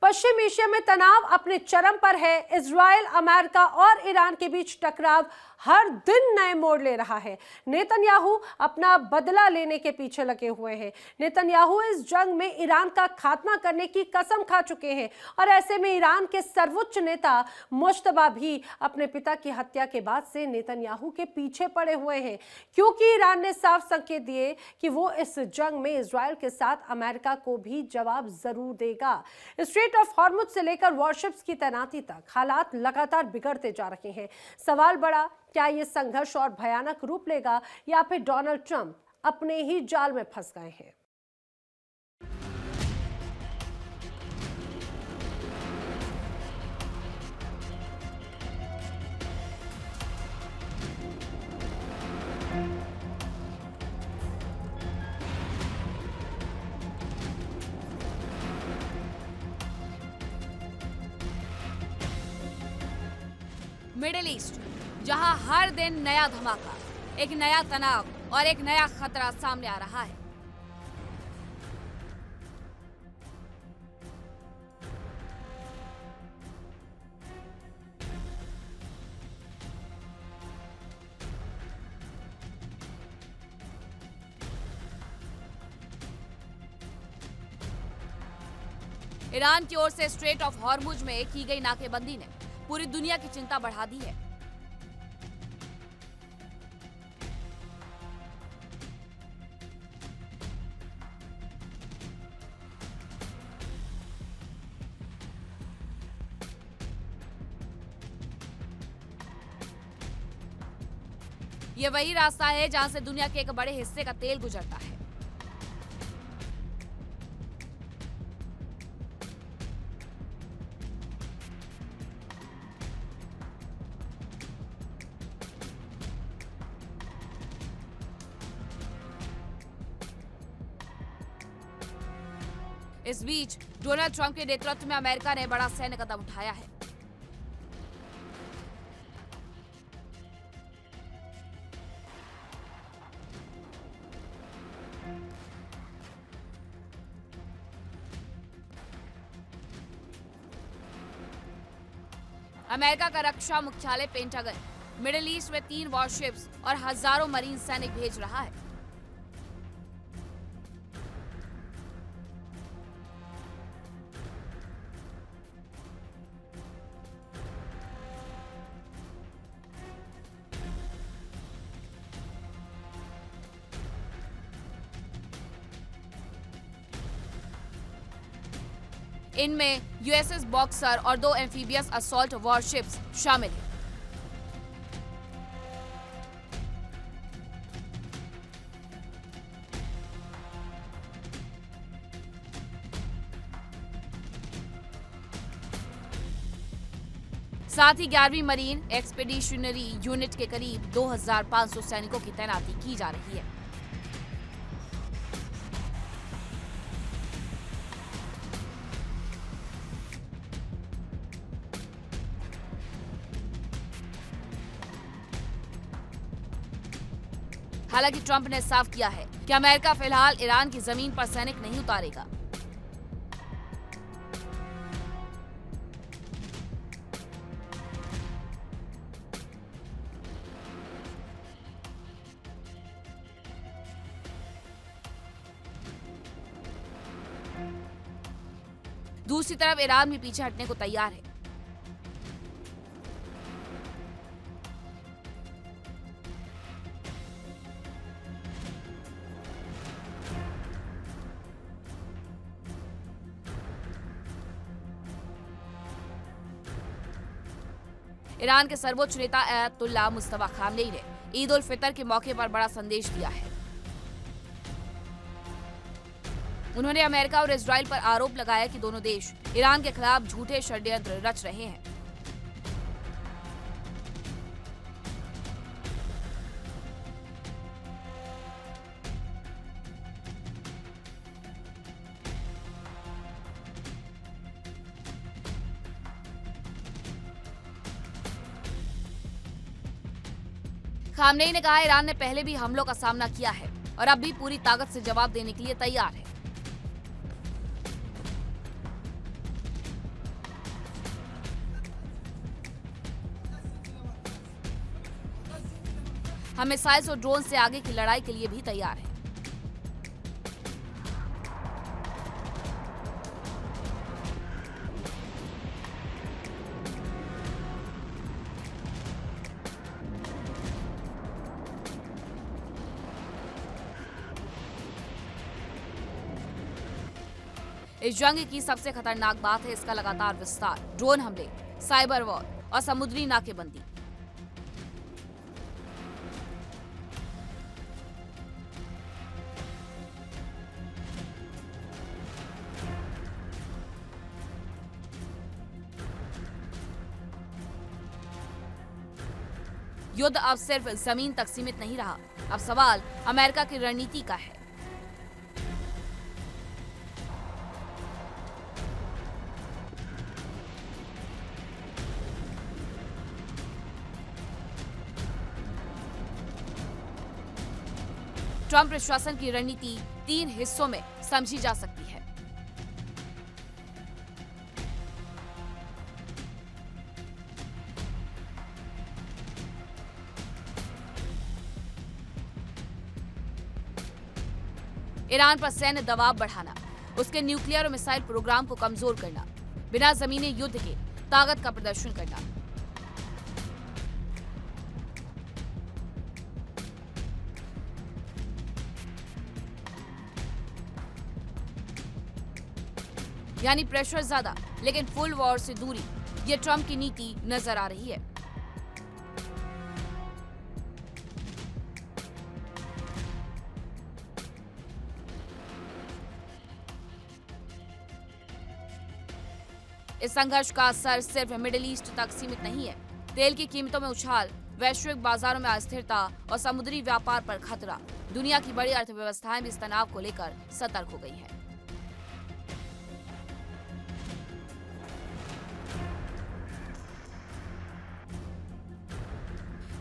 पश्चिम Asia में तनाव अपने चरम पर है। इजराइल, अमेरिका और ईरान के बीच टकराव हर दिन नए मोड़ ले रहा है। नेतन्याहू अपना बदला लेने के पीछे लगे हुए हैं। नेतन्याहू इस जंग में ईरान का खात्मा करने की कसम खा चुके हैं और ऐसे में ईरान के सर्वोच्च नेता मुश्तबा भी अपने पिता की हत्या के बाद से नेतन्याहू के पीछे पड़े हुए हैं, क्योंकि ईरान ने साफ संकेत दिए कि वो इस जंग में इजराइल के साथ अमेरिका को भी जवाब जरूर देगा। स्ट्रेट ऑफ हॉर्मुज से लेकर वॉरशिप्स की तैनाती तक हालात लगातार बिगड़ते जा रहे हैं। सवाल बड़ा, क्या ये संघर्ष और भयानक रूप लेगा या फिर डोनाल्ड ट्रंप अपने ही जाल में फंस गए हैं? मिडिल ईस्ट, जहां हर दिन नया धमाका, एक नया तनाव और एक नया खतरा सामने आ रहा है। ईरान की ओर से स्ट्रेट ऑफ हॉर्मुज में की गई नाकेबंदी ने पूरी दुनिया की चिंता बढ़ा दी है। ये वही रास्ता है जहां से दुनिया के एक बड़े हिस्से का तेल गुजरता है। इस बीच डोनाल्ड ट्रंप के नेतृत्व में अमेरिका ने बड़ा सैन्य कदम उठाया है। अमेरिका का रक्षा मुख्यालय पेंटागन मिडिल ईस्ट में 3 वॉरशिप्स और हजारों मरीन सैनिक भेज रहा है। इनमें यूएसएस बॉक्सर और 2 एम्फीबियस असॉल्ट वॉरशिप्स शामिल हैं। साथ ही 11वीं मरीन एक्सपेडिशनरी यूनिट के करीब 2500 सैनिकों की तैनाती की जा रही है। हालांकि ट्रंप ने साफ किया है कि अमेरिका फिलहाल ईरान की जमीन पर सैनिक नहीं उतारेगा। दूसरी तरफ ईरान भी पीछे हटने को तैयार है। ईरान के सर्वोच्च नेता अयतुल्ला मुस्तफा खामनेई ने ईद उल फितर के मौके पर बड़ा संदेश दिया है। उन्होंने अमेरिका और इजराइल पर आरोप लगाया कि दोनों देश ईरान के खिलाफ झूठे षड्यंत्र रच रहे हैं। खामनेई ने कहा, ईरान ने पहले भी हमलों का सामना किया है और अब भी पूरी ताकत से जवाब देने के लिए तैयार है। हम मिसाइल्स और ड्रोन से आगे की लड़ाई के लिए भी तैयार हैं। इस जंग की सबसे खतरनाक बात है इसका लगातार विस्तार, ड्रोन हमले, साइबर वॉर और समुद्री नाकेबंदी। युद्ध अब सिर्फ जमीन तक सीमित नहीं रहा, अब सवाल अमेरिका की रणनीति का है। ट्रंप प्रशासन की रणनीति 3 हिस्सों में समझी जा सकती है। ईरान पर सैन्य दबाव बढ़ाना, उसके न्यूक्लियर और मिसाइल प्रोग्राम को कमजोर करना, बिना जमीनी युद्ध के ताकत का प्रदर्शन करना। यानी प्रेशर ज्यादा लेकिन फुल वॉर से दूरी, ये ट्रंप की नीति नजर आ रही है। इस संघर्ष का असर सिर्फ मिडिल ईस्ट तक सीमित नहीं है। तेल की कीमतों में उछाल, वैश्विक बाजारों में अस्थिरता और समुद्री व्यापार पर खतरा, दुनिया की बड़ी अर्थव्यवस्थाएं भी इस तनाव को लेकर सतर्क हो गई हैं।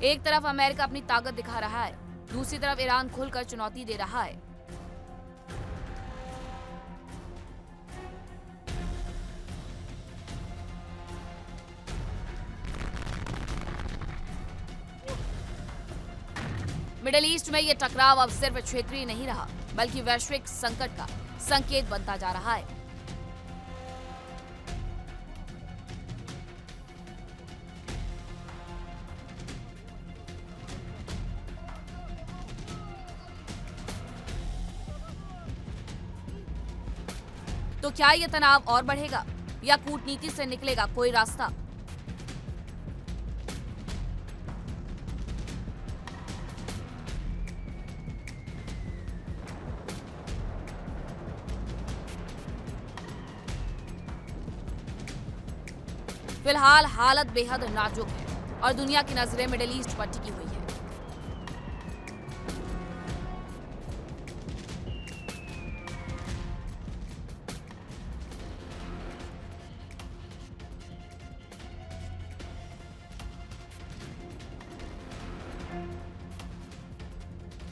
एक तरफ अमेरिका अपनी ताकत दिखा रहा है, दूसरी तरफ ईरान खुलकर चुनौती दे रहा है। मिडिल ईस्ट में यह टकराव अब सिर्फ क्षेत्रीय नहीं रहा, बल्कि वैश्विक संकट का संकेत बनता जा रहा है। तो क्या यह तनाव और बढ़ेगा या कूटनीति से निकलेगा कोई रास्ता? फिलहाल हालत बेहद नाजुक है और दुनिया की नजरें मिडिल ईस्ट पर टिकी हुई है।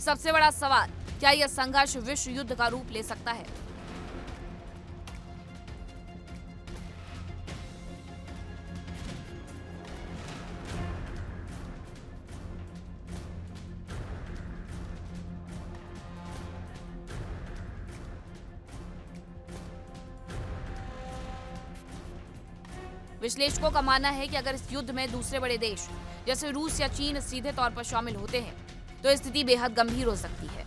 सबसे बड़ा सवाल, क्या यह संघर्ष विश्व युद्ध का रूप ले सकता है? विश्लेषकों का मानना है कि अगर इस युद्ध में दूसरे बड़े देश जैसे रूस या चीन सीधे तौर पर शामिल होते हैं तो स्थिति बेहद गंभीर हो सकती है।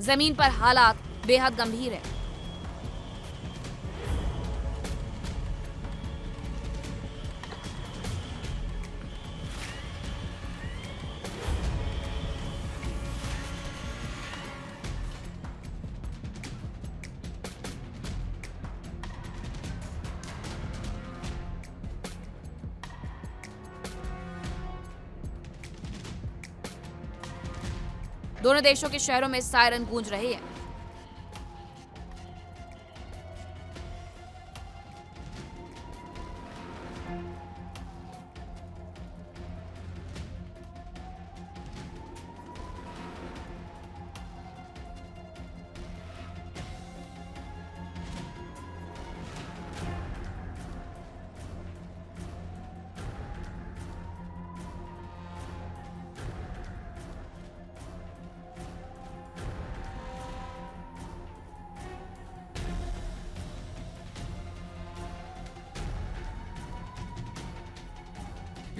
जमीन पर हालात बेहद गंभीर है। दोनों देशों के शहरों में सायरन गूंज रहे हैं।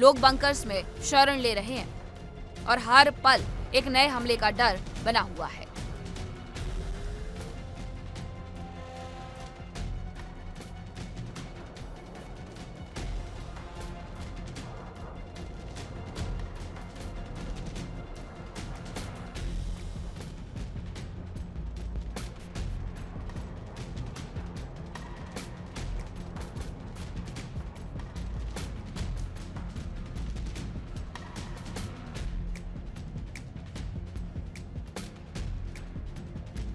लोग बंकर्स में शरण ले रहे हैं और हर पल एक नए हमले का डर बना हुआ है।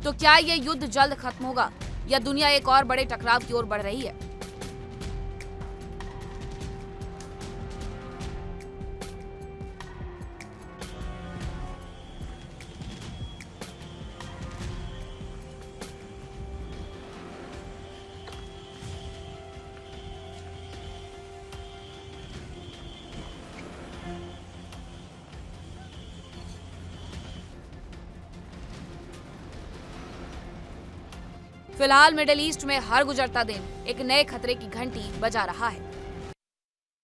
तो क्या ये युद्ध जल्द खत्म होगा या दुनिया एक और बड़े टकराव की ओर बढ़ रही है? फिलहाल मिडिल ईस्ट में हर गुजरता दिन एक नए खतरे की घंटी बजा रहा है।